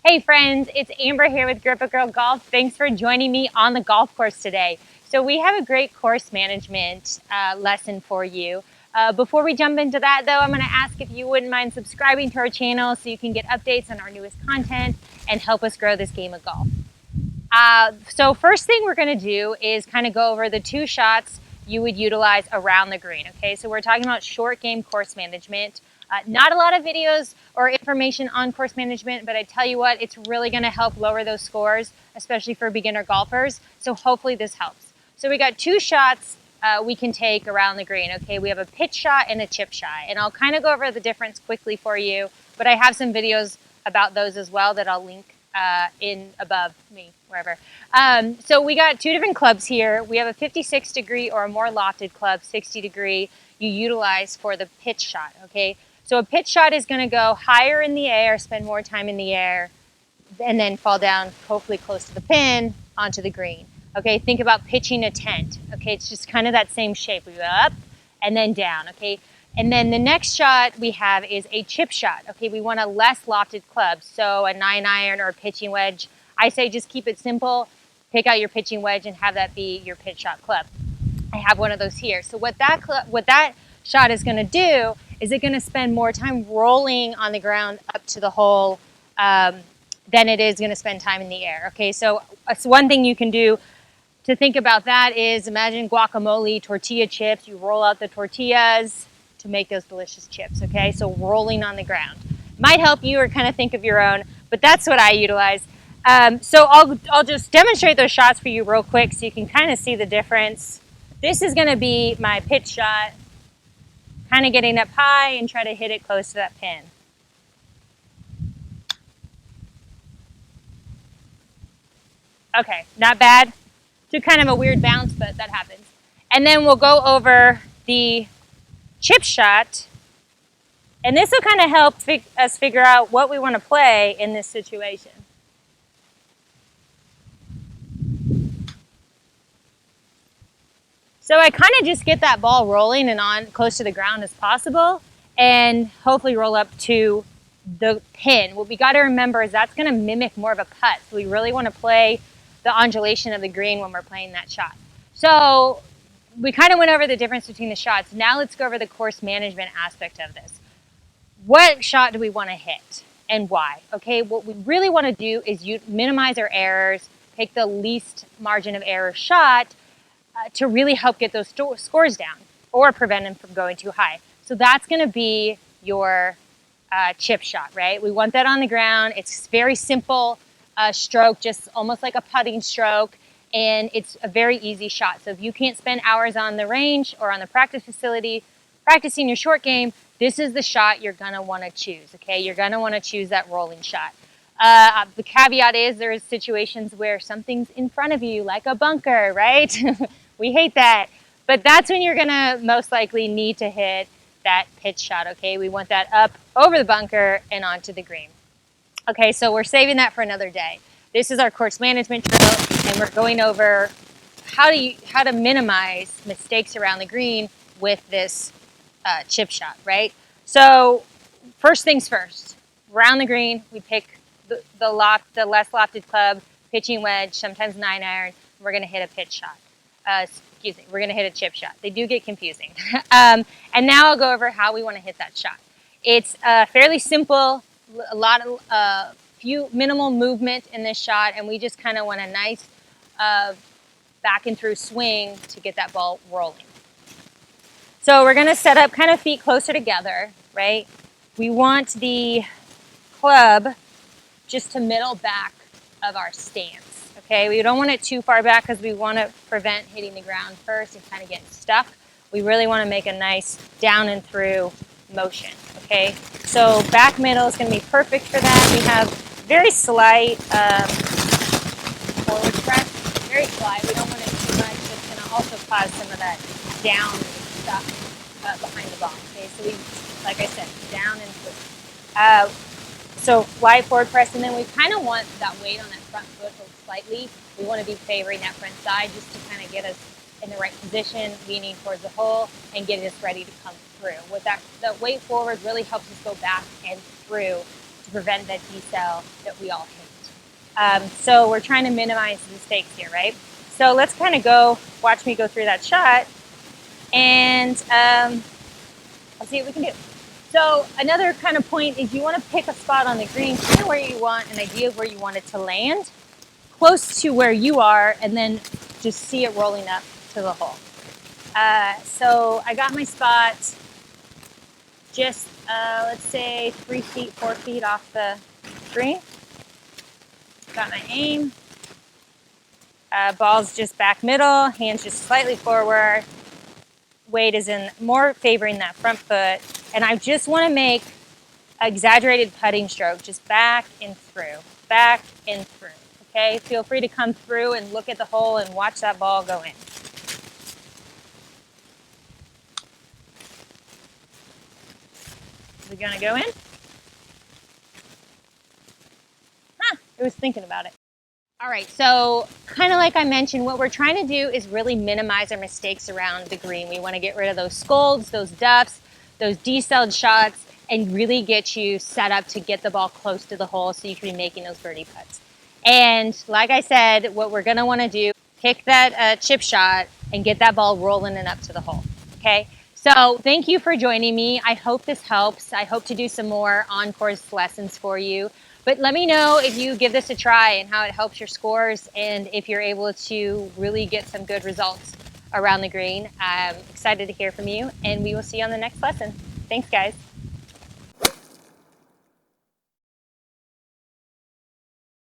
Hey friends, it's Amber here with gripitgirl Golf. Thanks for joining me on the golf course today. So we have a great course management lesson for you. Before we jump into that though, I'm going to ask if you wouldn't mind subscribing to our channel so you can get updates on our newest content and help us grow this game of golf. So first thing we're going to do is kind of go over the two shots you would utilize around the green. Okay, so we're talking about short game course management. Not a lot of videos or information on course management, but I tell you what, it's really going to help lower those scores, especially for beginner golfers. So hopefully this helps. So we got two shots we can take around the green. Okay, we have a pitch shot and a chip shot, and I'll kind of go over the difference quickly for you, but I have some videos about those as well that I'll link in above me, wherever. So we got two different clubs here. We have a 56 degree or a more lofted club, 60 degree you utilize for the pitch shot, okay? So a pitch shot is going to go higher in the air, spend more time in the air, and then fall down hopefully close to the pin onto the green. Okay, think about pitching a tent. Okay, it's just kind of that same shape. We go up and then down, okay? And then the next shot we have is a chip shot. Okay, we want a less lofted club, so a 9-iron or a pitching wedge. I say just keep it simple. Pick out your pitching wedge and have that be your pitch shot club. I have one of those here. So what that shot is going to do is it going to spend more time rolling on the ground up to the hole than it is going to spend time in the air. Okay, so one thing you can do to think about that is imagine guacamole, tortilla chips. You roll out the tortillas to make those delicious chips, okay? So rolling on the ground. Might help you or kind of think of your own, but that's what I utilize. So I'll just demonstrate those shots for you real quick so you can kind of see the difference. This is going to be my pitch shot, kind of getting up high and try to hit it close to that pin. Okay, not bad. Took kind of a weird bounce, but that happens. And then we'll go over the chip shot, and this will kind of help us figure out what we want to play in this situation. So I kind of just get that ball rolling and on close to the ground as possible and hopefully roll up to the pin. What we got to remember is that's going to mimic more of a putt. So we really want to play the undulation of the green when we're playing that shot. So we kind of went over the difference between the shots. Now let's go over the course management aspect of this. What shot do we want to hit and why? Okay, what we really want to do is minimize our errors, pick the least margin of error shot to really help get those scores down or prevent them from going too high. So that's going to be your chip shot, right? We want that on the ground. It's very simple stroke, just almost like a putting stroke, and it's a very easy shot. So if you can't spend hours on the range or on the practice facility practicing your short game, this is the shot you're going to want to choose, okay? You're going to want to choose that rolling shot. The caveat is there is situations where something's in front of you, like a bunker, right? We hate that. But that's when you're going to most likely need to hit that pitch shot, okay? We want that up over the bunker and onto the green. Okay, so we're saving that for another day. This is our course management drill, and we're going over how to minimize mistakes around the green with this chip shot, right? So first things first, around the green, we pick the less lofted club, pitching wedge, sometimes 9-iron. We're going to hit a pitch shot. We're going to hit a chip shot. They do get confusing. And now I'll go over how we want to hit that shot. It's fairly simple, a lot of minimal movement in this shot, and we just kind of want a nice back and through swing to get that ball rolling. So we're going to set up kind of feet closer together, right? We want the club just to middle back of our stance, okay? We don't want it too far back because we want to prevent hitting the ground first and kind of getting stuck. We really want to make a nice down and through motion, okay? So back middle is going to be perfect for that. We have very slight forward press, very slight. We don't want it too much. It's going to also cause some of that down stuff behind the ball, okay? So we, like I said, down and through. So slight forward press, and then we kind of want that weight on that front foot slightly. We want to be favoring that front side just to kind of get us in the right position, leaning towards the hole, and getting us ready to come through. With that, the weight forward really helps us go back and through to prevent that decel that we all hate. So we're trying to minimize the mistakes here, right? So let's kind of watch me go through that shot, and I'll see what we can do. So another kind of point is you want to pick a spot on the green, kind of where you want an idea of where you want it to land, close to where you are, and then just see it rolling up to the hole. So I got my spot just, let's say 3 feet, 4 feet off the green. Got my aim. Ball's just back middle, hands just slightly forward. Weight is in more favoring that front foot. And I just want to make an exaggerated putting stroke, just back and through, back and through. Okay, feel free to come through and look at the hole and watch that ball go in. Is it gonna go in? Huh, it was thinking about it. All right, so kind of like I mentioned, what we're trying to do is really minimize our mistakes around the green. We want to get rid of those scolds, those duffs, those decelled shots, and really get you set up to get the ball close to the hole so you can be making those birdie putts. And like I said, what we're going to want to do, pick that chip shot and get that ball rolling and up to the hole, okay? So thank you for joining me. I hope this helps. I hope to do some more on-course lessons for you. But let me know if you give this a try and how it helps your scores and if you're able to really get some good results around the green. I'm excited to hear from you, and we will see you on the next lesson. Thanks, guys.